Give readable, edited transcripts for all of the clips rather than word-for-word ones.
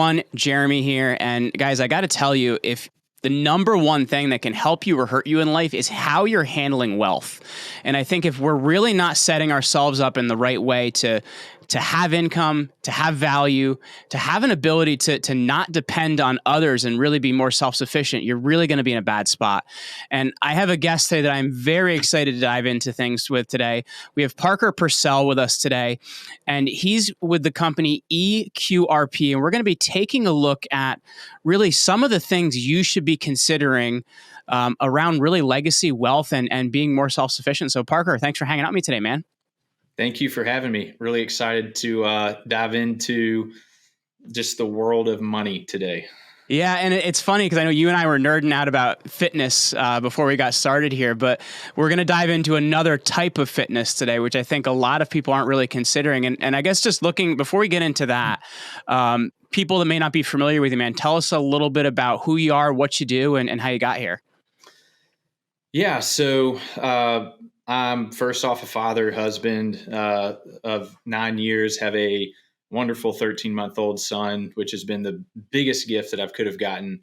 everyone, Jeremy here. And guys, I got to tell you, if the number one thing that can help you or hurt you in life is how you're handling wealth. And I think if we're really not setting ourselves up in the right way to have income, to have value, to have an ability to not depend on others and really be more self-sufficient, you're really going to be in a bad spot. And I have a guest today that I'm very excited to dive into things with today. We have Parker Pursell with us today, and he's with the company EQRP, and we're going to be taking a look at really some of the things you should be considering around really legacy wealth and being more self-sufficient. So Parker, thanks for hanging out with me today, man. Thank you for having me. Really excited to dive into just the world of money today. Yeah, and it's funny because I know you and I were nerding out about fitness before we got started here, but we're going to dive into another type of fitness today, which I think a lot of people aren't really considering. And I guess just looking, before we get into that, people that may not be familiar with you, man, tell us a little bit about who you are, what you do, and how you got here. Yeah, so I'm first off a father, husband of 9 years, have a wonderful 13-month-old son, which has been the biggest gift that I could have gotten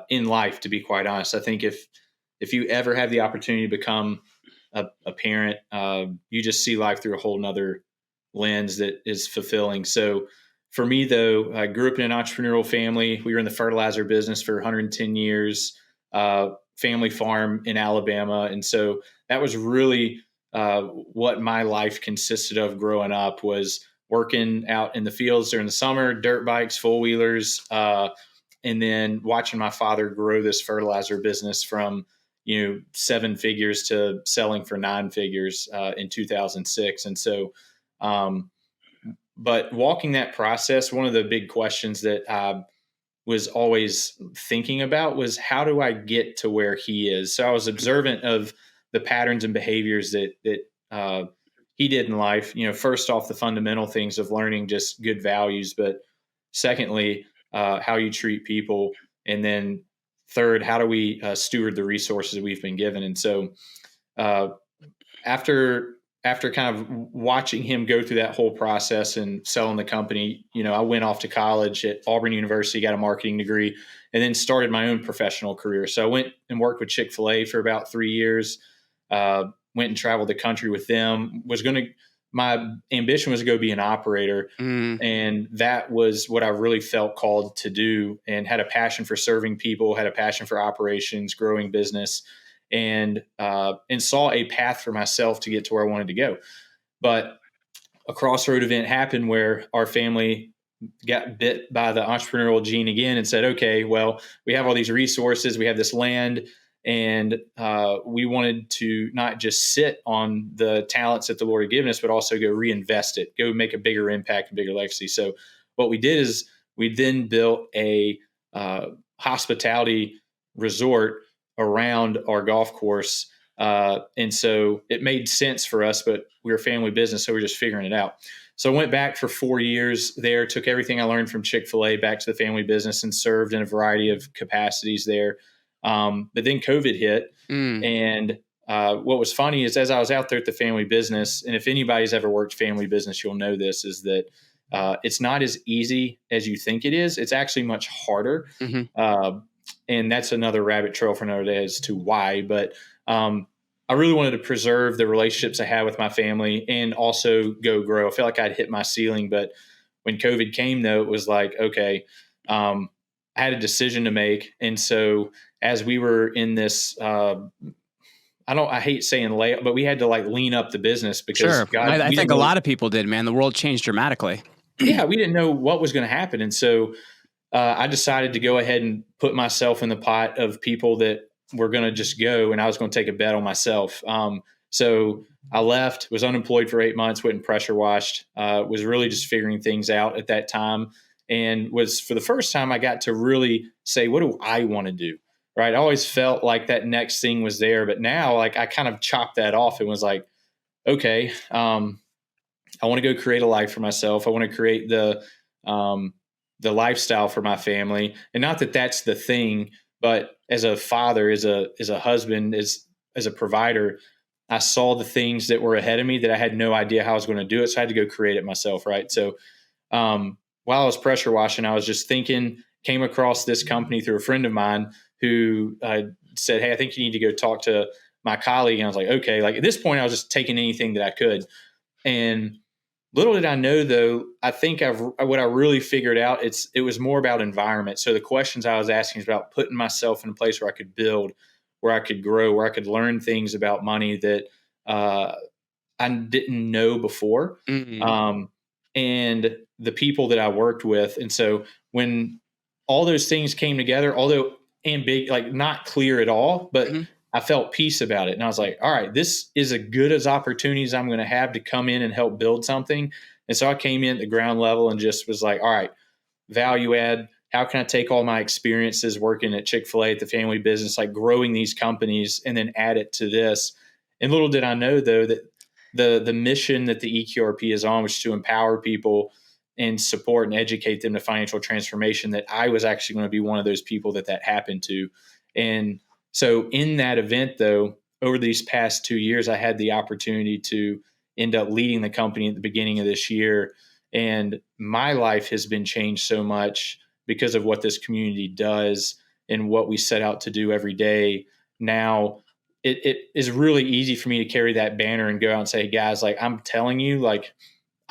in life, to be quite honest. I think if you ever have the opportunity to become a parent, you just see life through a whole nother lens that is fulfilling. So for me, though, I grew up in an entrepreneurial family. We were in the fertilizer business for 110 years, family farm in Alabama. And so that was really what my life consisted of growing up, was working out in the fields during the summer, dirt bikes, four-wheelers, and then watching my father grow this fertilizer business from, 7 figures to selling for 9 figures in 2006. And so, but walking that process, one of the big questions that I was always thinking about was, how do I get to where he is? So I was observant of the patterns and behaviors that he did in life. First off, the fundamental things of learning just good values, but secondly, how you treat people. And then third, how do we steward the resources that we've been given? And so after kind of watching him go through that whole process and selling the company, I went off to college at Auburn University, got a marketing degree, and then started my own professional career. So I went and worked with Chick-fil-A for about 3 years, went and traveled the country with them. My ambition was to go be an operator. And that was what I really felt called to do, and had a passion for serving people, had a passion for operations, growing business, and saw a path for myself to get to where I wanted to go. But a crossroad event happened where our family got bit by the entrepreneurial gene again and said, okay, well, we have all these resources, we have this land, and we wanted to not just sit on the talents that the Lord had given us, but also go reinvest it, go make a bigger impact, a bigger legacy. So what we did is we then built a hospitality resort around our golf course. And so it made sense for us, but we were a family business, so we were just figuring it out. So I went back for 4 years there, took everything I learned from Chick-fil-A back to the family business, and served in a variety of capacities there. But then COVID hit. And what was funny is, as I was out there at the family business, and if anybody's ever worked family business, you'll know this, is that it's not as easy as you think it is. It's actually much harder. And that's another rabbit trail for another day as to why. But I really wanted to preserve the relationships I had with my family and also go grow. I felt like I'd hit my ceiling. But when COVID came, though, it was like, okay, I had a decision to make. And so as we were in this, I hate saying layoff, but we had to lean up the business because I think a lot of people did, man. The world changed dramatically. Yeah, we didn't know what was going to happen. And so I decided to go ahead and put myself in the pot of people that were going to just go, and I was going to take a bet on myself. So I left, was unemployed for 8 months, went and pressure washed, was really just figuring things out at that time, and was, for the first time, I got to really say, what do I want to do? Right. I always felt like that next thing was there, but now I kind of chopped that off and was like, okay, I want to go create a life for myself. I want to create the lifestyle for my family. And not that that's the thing, but as a father, as a husband, as a provider, I saw the things that were ahead of me that I had no idea how I was going to do it. So I had to go create it myself. Right. So while I was pressure washing, I was just thinking, came across this company through a friend of mine who said, "Hey, I think you need to go talk to my colleague." And I was like, okay. Like at this point, I was just taking anything that I could. And little did I know, though, I think what I really figured out, it was more about environment. So the questions I was asking is about putting myself in a place where I could build, where I could grow, where I could learn things about money that I didn't know before. Mm-hmm. And the people that I worked with. And so when all those things came together, although ambiguous, like not clear at all, but Mm-hmm. I felt peace about it. And I was like, all right, this is as good as opportunities I'm going to have to come in and help build something. And so I came in at the ground level and just was like, all right, value add. How can I take all my experiences working at Chick-fil-A, at the family business, like growing these companies, and then add it to this? And little did I know, though, that the mission that the EQRP is on, which is to empower people and support and educate them to financial transformation, that I was actually going to be one of those people that happened to. And so in that event, though, over these past 2 years, I had the opportunity to end up leading the company at the beginning of this year. And my life has been changed so much because of what this community does and what we set out to do every day. Now, it is really easy for me to carry that banner and go out and say, guys, like I'm telling you, like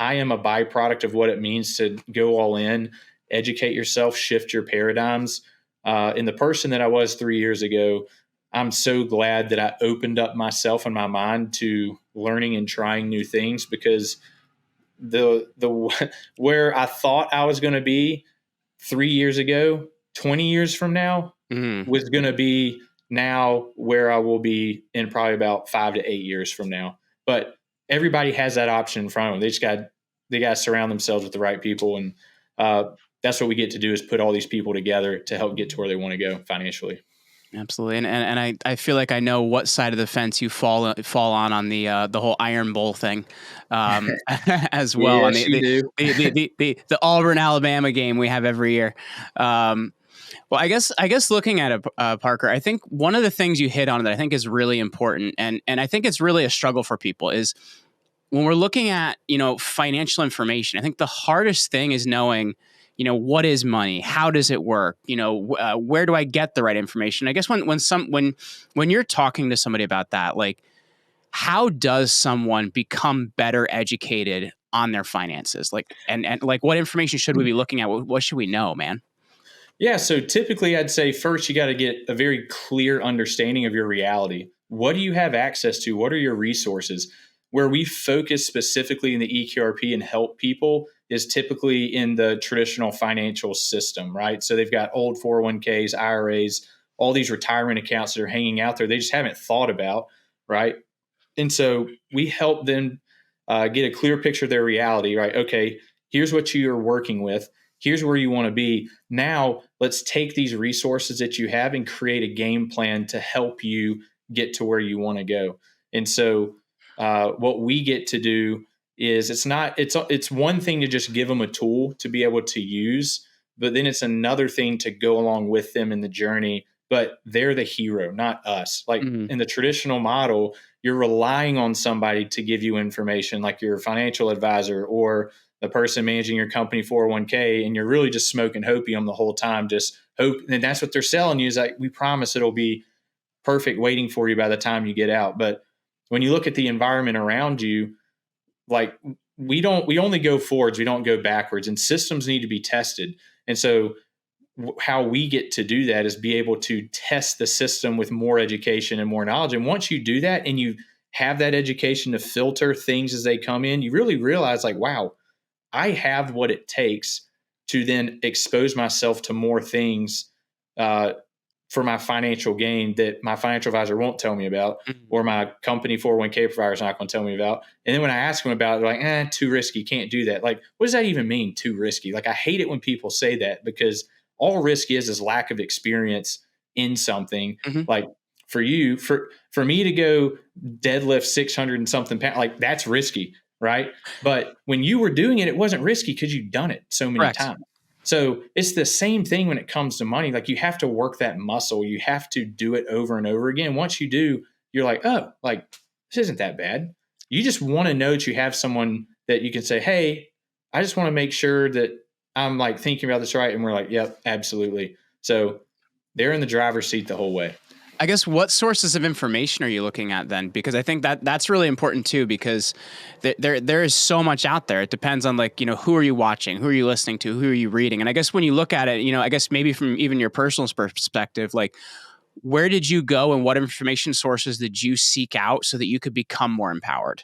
I am a byproduct of what it means to go all in, educate yourself, shift your paradigms. And the person that I was 3 years ago, I'm so glad that I opened up myself and my mind to learning and trying new things, because the where I thought I was going to be 3 years ago, 20 years from now, Mm-hmm. was going to be now where I will be in probably about 5 to 8 years from now. But everybody has that option in front of them. They got to surround themselves with the right people, and that's what we get to do, is put all these people together to help get to where they want to go financially. Absolutely, and I feel like I know what side of the fence you fall on the whole Iron Bowl thing, as well, on Yes, you do. the Auburn Alabama game we have every year. Well, I guess looking at it, Parker, I think one of the things you hit on that I think is really important, and I think it's really a struggle for people, is when we're looking at, financial information. I think the hardest thing is knowing, what is money? How does it work? Where do I get the right information? I guess when you're talking to somebody about that, like, how does someone become better educated on their finances? Like, and like, what information should we be looking at? What should we know, man? Yeah, so typically I'd say first you got to get a very clear understanding of your reality. What do you have access to? What are your resources? Where we focus specifically in the EQRP and help people is typically in the traditional financial system, right? So they've got old 401ks, IRAs, all these retirement accounts that are hanging out there. They just haven't thought about, right? And so we help them get a clear picture of their reality, right? Okay, here's what you're working with. Here's where you want to be. Now, let's take these resources that you have and create a game plan to help you get to where you want to go. And so, what we get to do is it's one thing to just give them a tool to be able to use, but then it's another thing to go along with them in the journey. But they're the hero, not us. Like Mm-hmm. in the traditional model, you're relying on somebody to give you information, like your financial advisor or the person managing your company 401k, and you're really just smoking hopium the whole time. Just hope. And that's what they're selling you, is like, we promise it'll be perfect waiting for you by the time you get out. But when you look at the environment around you, like we only go forwards, we don't go backwards, and systems need to be tested. And so how we get to do that is be able to test the system with more education and more knowledge. And once you do that and you have that education to filter things as they come in, you really realize, like, wow, I have what it takes to then expose myself to more things for my financial gain that my financial advisor won't tell me about, or my company 401k provider is not going to tell me about. And then when I ask them about it, they're like, too risky, can't do that. Like, what does that even mean, too risky? Like, I hate it when people say that, because all risk is lack of experience in something. Mm-hmm. Like for you, for me to go deadlift 600 and something pounds, like that's risky, right? But when you were doing it, it wasn't risky because you've done it so many Correct. times. So it's the same thing when it comes to money. Like, you have to work that muscle. You have to do it over and over again. Once you do, you're like, oh, like this isn't that bad. You just want to know that you have someone that you can say, hey, I just want to make sure that I'm like thinking about this right. And we're like, yep, absolutely. So they're in the driver's seat the whole way. I guess what sources of information are you looking at then? Because I think that that's really important too, because there is so much out there. It depends on like, who are you watching? Who are you listening to? Who are you reading? And I guess when you look at it, I guess maybe from even your personal perspective, like where did you go and what information sources did you seek out so that you could become more empowered?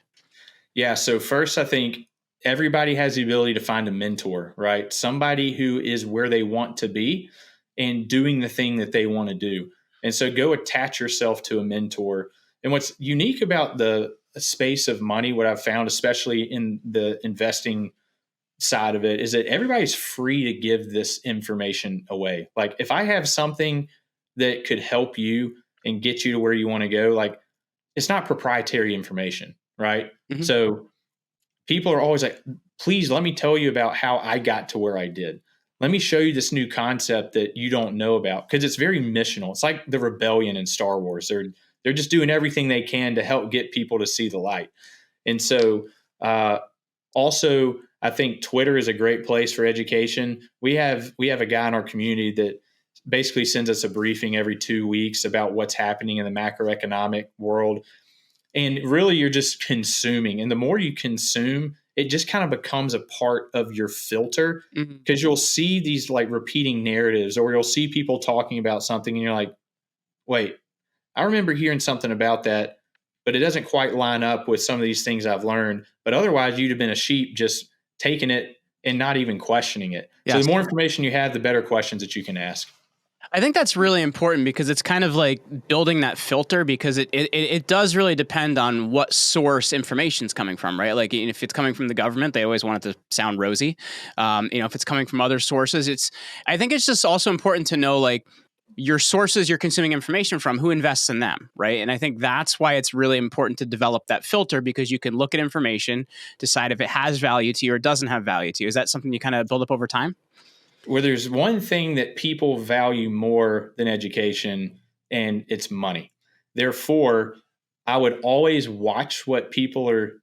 Yeah. So first, I think everybody has the ability to find a mentor, right? Somebody who is where they want to be and doing the thing that they want to do. And so go attach yourself to a mentor. And what's unique about the space of money, what I've found, especially in the investing side of it, is that everybody's free to give this information away. Like if I have something that could help you and get you to where you want to go, like it's not proprietary information, right? Mm-hmm. So people are always like, please let me tell you about how I got to where I did. Let me show you this new concept that you don't know about, because it's very missional. It's like the rebellion in Star Wars. They're just doing everything they can to help get people to see the light. And so also, I think Twitter is a great place for education. We have a guy in our community that basically sends us a briefing every 2 weeks about what's happening in the macroeconomic world. And really, you're just consuming. And the more you consume, it just kind of becomes a part of your filter, because you'll see these like repeating narratives, or you'll see people talking about something and you're like, wait, I remember hearing something about that, but it doesn't quite line up with some of these things I've learned. But otherwise, you'd have been a sheep just taking it and not even questioning it. So Yes. the more information you have, the better questions that you can ask. I think that's really important because it's kind of like building that filter, because it does really depend on what source information is coming from, right? Like if it's coming from the government, they always want it to sound rosy. If it's coming from other sources, I think it's just also important to know like your sources you're consuming information from, who invests in them, right? And I think that's why it's really important to develop that filter, because you can look at information, decide if it has value to you or doesn't have value to you. Is that something you kind of build up over time? Where there's one thing that people value more than education, and it's money. Therefore, I would always watch what people are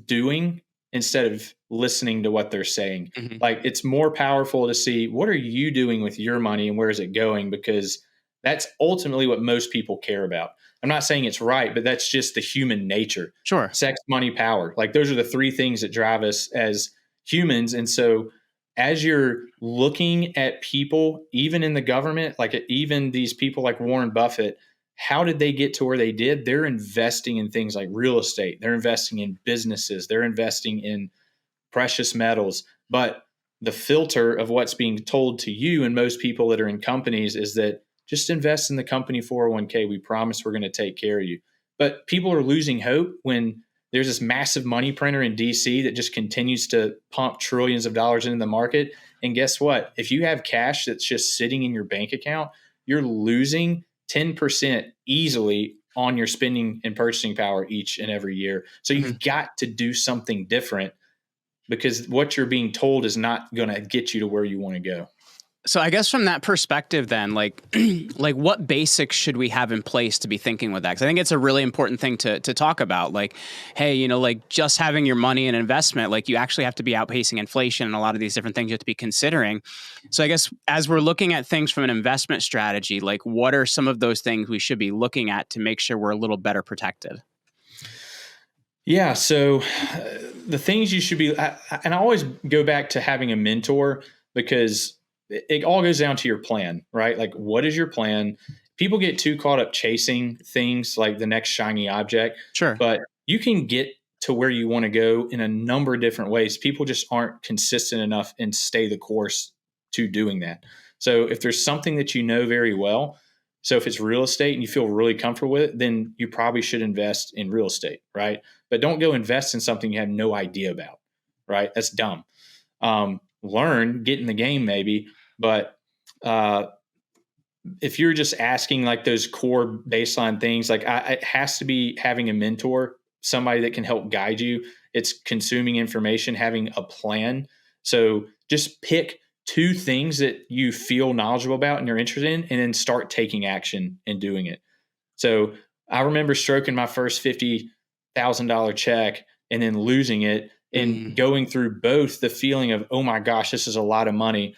doing instead of listening to what they're saying. Mm-hmm. Like it's more powerful to see what are you doing with your money and where is it going, because that's ultimately what most people care about. I'm not saying it's right, but that's just the human nature. Sure. Sex, money, power. Like those are the three things that drive us as humans. And so as you're looking at people, even in the government, like even these people like Warren Buffett, how did they get to where they did? They're investing in things like real estate. They're investing in businesses. They're investing in precious metals. But the filter of what's being told to you and most people that are in companies is that just invest in the company 401k. We promise we're going to take care of you. But people are losing hope when there's this massive money printer in DC that just continues to pump trillions of dollars into the market. And guess what? If you have cash that's just sitting in your bank account, you're losing 10% easily on your spending and purchasing power each and every year. So you've got to do something different, because what you're being told is not going to get you to where you want to go. So I guess from that perspective, then, like, like what basics should we have in place to be thinking with that? Because I think it's a really important thing to talk about. Like, hey, like just having your money in investment, like you actually have to be outpacing inflation and a lot of these different things you have to be considering. So I guess as we're looking at things from an investment strategy, like what are some of those things we should be looking at to make sure we're a little better protected? Yeah. So the things you should be, and I always go back to having a mentor, because it all goes down to your plan, right? Like, what is your plan? People get too caught up chasing things like the next shiny object. Sure. But you can get to where you want to go in a number of different ways. People just aren't consistent enough and stay the course to doing that. So if there's something that you know very well, so if it's real estate and you feel really comfortable with it, then you probably should invest in real estate, right? But don't go invest in something you have no idea about, right? That's dumb. Learn, get in the game maybe, but if you're just asking like those core baseline things, like it has to be having a mentor, somebody that can help guide you. It's consuming information, having a plan. So just pick two things that you feel knowledgeable about and you're interested in, and then start taking action and doing it. So I remember stroking my first $50,000 check and then losing it And going through both, the feeling of, oh my gosh, this is a lot of money,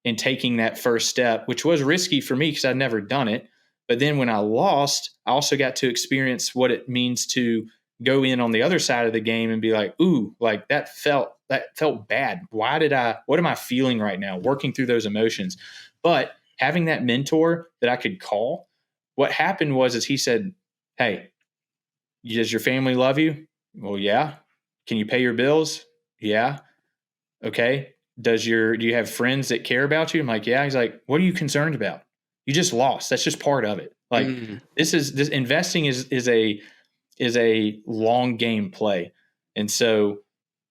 and taking that first step, which was risky for me because I'd never done it. But then when I lost, I also got to experience what it means to go in on the other side of the game and be like, ooh, like that felt bad. What am I feeling right now? Working through those emotions. But having that mentor that I could call, what happened was he said, hey, does your family love you? Well, yeah. Can you pay your bills? Yeah. Okay. Do you have friends that care about you? I'm like, yeah. He's like, what are you concerned about? You just lost. That's just part of it. Like this investing is a long game play. And so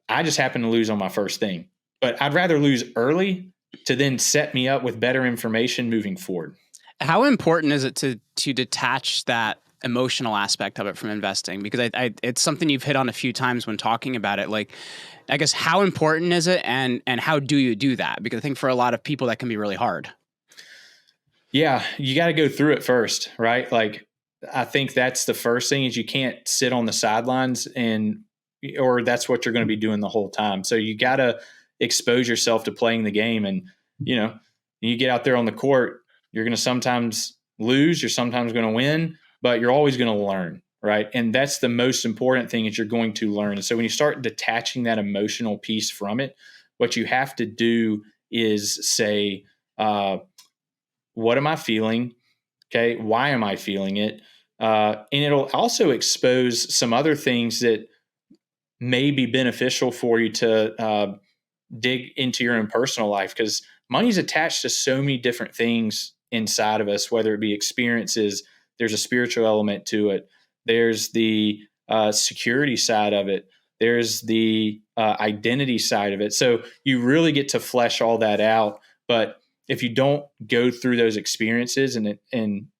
I just happened to lose on my first thing, but I'd rather lose early to then set me up with better information moving forward. How important is it to detach that emotional aspect of it from investing? Because it's something you've hit on a few times when talking about it. Like, I guess, how important is it, and how do you do that? Because I think for a lot of people that can be really hard. Yeah, you got to go through it first, right? Like, I think that's the first thing is you can't sit on the sidelines or that's what you're going to be doing the whole time. So you got to expose yourself to playing the game. And, you get out there on the court, you're going to sometimes lose, you're sometimes going to win, but you're always going to learn, right? And that's the most important thing is you're going to learn. And so when you start detaching that emotional piece from it, what you have to do is say, what am I feeling? Okay. Why am I feeling it? And it'll also expose some other things that may be beneficial for you to dig into your own personal life, because money's attached to so many different things inside of us, whether it be experiences, there's a spiritual element to it. There's the security side of it. There's the identity side of it. So you really get to flesh all that out. But if you don't go through those experiences and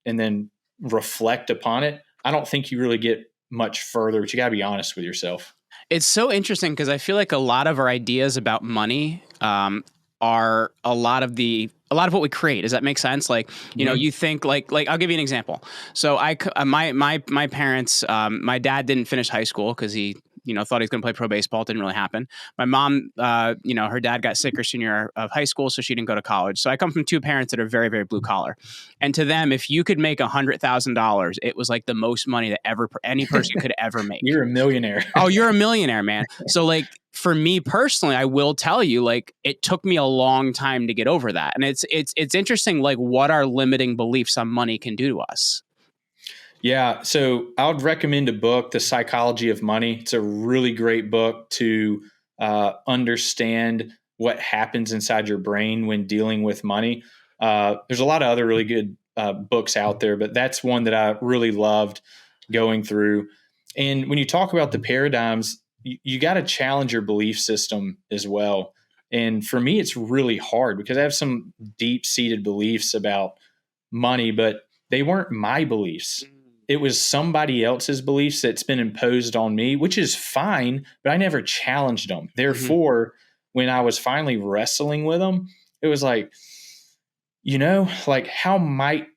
then reflect upon it, I don't think you really get much further, but you got to be honest with yourself. It's so interesting because I feel like a lot of our ideas about money are a lot of what we create. Does that make sense? Like, you think like I'll give you an example. So my parents, my dad didn't finish high school because he thought he was going to play pro baseball. It didn't really happen. My mom, her dad got sick her senior year of high school, so she didn't go to college. So I come from two parents that are very, very blue collar. And to them, if you could make $100,000, it was like the most money that any person could ever make. You're a millionaire. Oh, you're a millionaire, man. So like for me personally, I will tell you, like, it took me a long time to get over that. And it's interesting, like, what our limiting beliefs on money can do to us. Yeah. So I would recommend a book, The Psychology of Money. It's a really great book to understand what happens inside your brain when dealing with money. There's a lot of other really good books out there, but that's one that I really loved going through. And when you talk about the paradigms, you got to challenge your belief system as well. And for me, it's really hard because I have some deep-seated beliefs about money, but they weren't my beliefs. It was somebody else's beliefs that's been imposed on me, which is fine, but I never challenged them. Therefore, when I was finally wrestling with them, it was like, like how might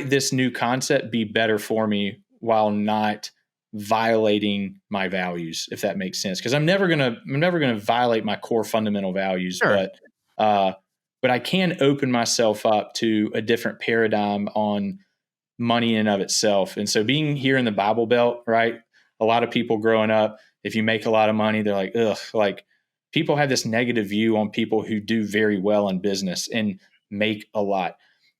this new concept be better for me while not violating my values, if that makes sense? Because I'm never gonna violate my core fundamental values, sure. but I can open myself up to a different paradigm on money in and of itself. And so being here in the Bible Belt, right? A lot of people growing up, if you make a lot of money, they're like, ugh, like people have this negative view on people who do very well in business and make a lot.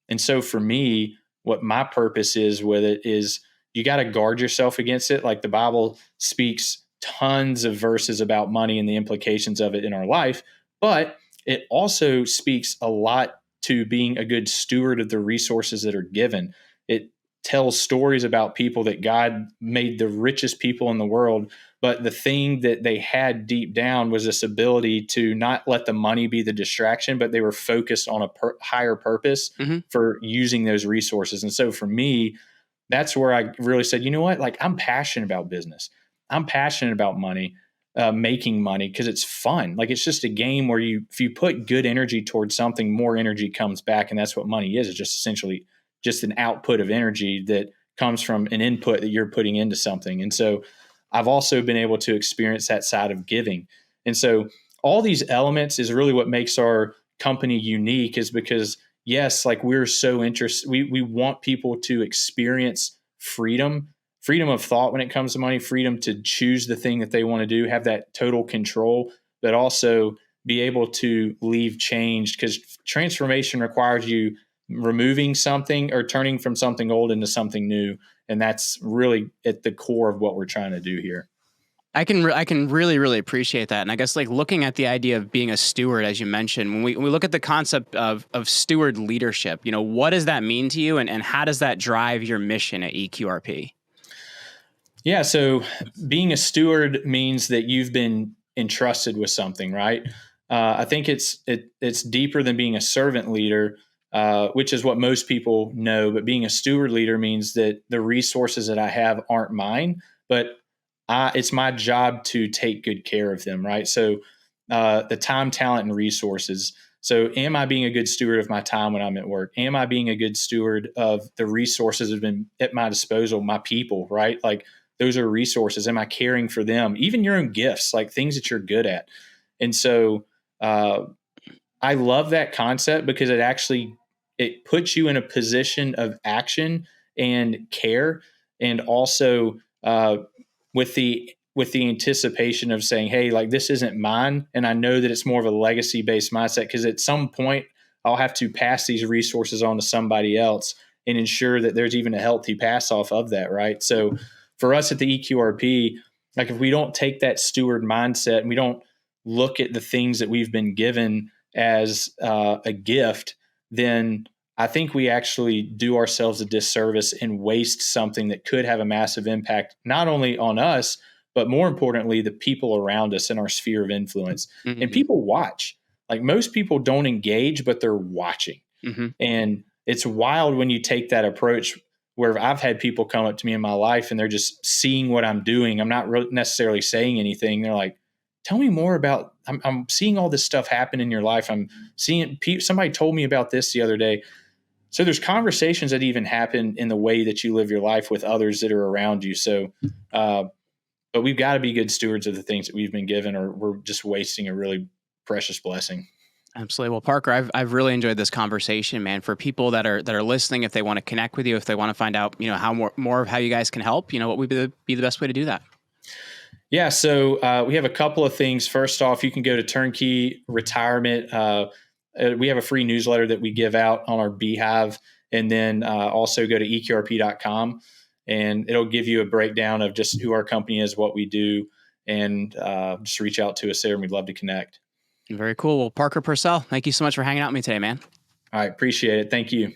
And so for me, what my purpose is with it is you got to guard yourself against it. Like the Bible speaks tons of verses about money and the implications of it in our life, but it also speaks a lot to being a good steward of the resources that are given. It tells stories about people that God made the richest people in the world, but the thing that they had deep down was this ability to not let the money be the distraction, but they were focused on a higher purpose for using those resources. And so for me, that's where I really said, you know what? Like, I'm passionate about business. I'm passionate about money, making money, because it's fun. Like, it's just a game where if you put good energy towards something, more energy comes back. And that's what money is. It's just essentially just an output of energy that comes from an input that you're putting into something. And so I've also been able to experience that side of giving. And so all these elements is really what makes our company unique, is because, yes, like we're so interested, we want people to experience freedom of thought when it comes to money, freedom to choose the thing that they want to do, have that total control, but also be able to leave changed, because transformation requires you removing something or turning from something old into something new. And that's really at the core of what we're trying to do here. I can really, really appreciate that. And I guess like looking at the idea of being a steward, as you mentioned, when we look at the concept of steward leadership, what does that mean to you, and how does that drive your mission at EQRP? Yeah. So being a steward means that you've been entrusted with something, right? I think it's deeper than being a servant leader, which is what most people know. But being a steward leader means that the resources that I have aren't mine, but it's my job to take good care of them, right? So the time, talent, and resources. So am I being a good steward of my time when I'm at work? Am I being a good steward of the resources that have been at my disposal, my people, right? Like those are resources. Am I caring for them? Even your own gifts, like things that you're good at. And so I love that concept because it puts you in a position of action and care, and also with the anticipation of saying, hey, like this isn't mine. And I know that it's more of a legacy based mindset, because at some point I'll have to pass these resources on to somebody else and ensure that there's even a healthy pass off of that. Right. So for us at the EQRP, like if we don't take that steward mindset and we don't look at the things that we've been given as a gift, then I think we actually do ourselves a disservice and waste something that could have a massive impact, not only on us, but more importantly, the people around us in our sphere of influence. Mm-hmm. And people watch. Like most people don't engage, but they're watching. Mm-hmm. And it's wild when you take that approach, where I've had people come up to me in my life and they're just seeing what I'm doing. I'm not necessarily saying anything. They're like, tell me more about, I'm seeing all this stuff happen in your life. I'm seeing somebody told me about this the other day. So there's conversations that even happen in the way that you live your life with others that are around you. So, but we've got to be good stewards of the things that we've been given, or we're just wasting a really precious blessing. Absolutely. Well, Parker, I've really enjoyed this conversation, man. For people that are listening, if they want to connect with you, if they want to find out, how more of how you guys can help, what would be the best way to do that? Yeah. So we have a couple of things. First off, you can go to Turnkey Retirement. We have a free newsletter that we give out on our Beehive, and then also go to EQRP.com, and it'll give you a breakdown of just who our company is, what we do, and just reach out to us there, and we'd love to connect. Very cool. Well, Parker Pursell, thank you so much for hanging out with me today, man. All right. Appreciate it. Thank you.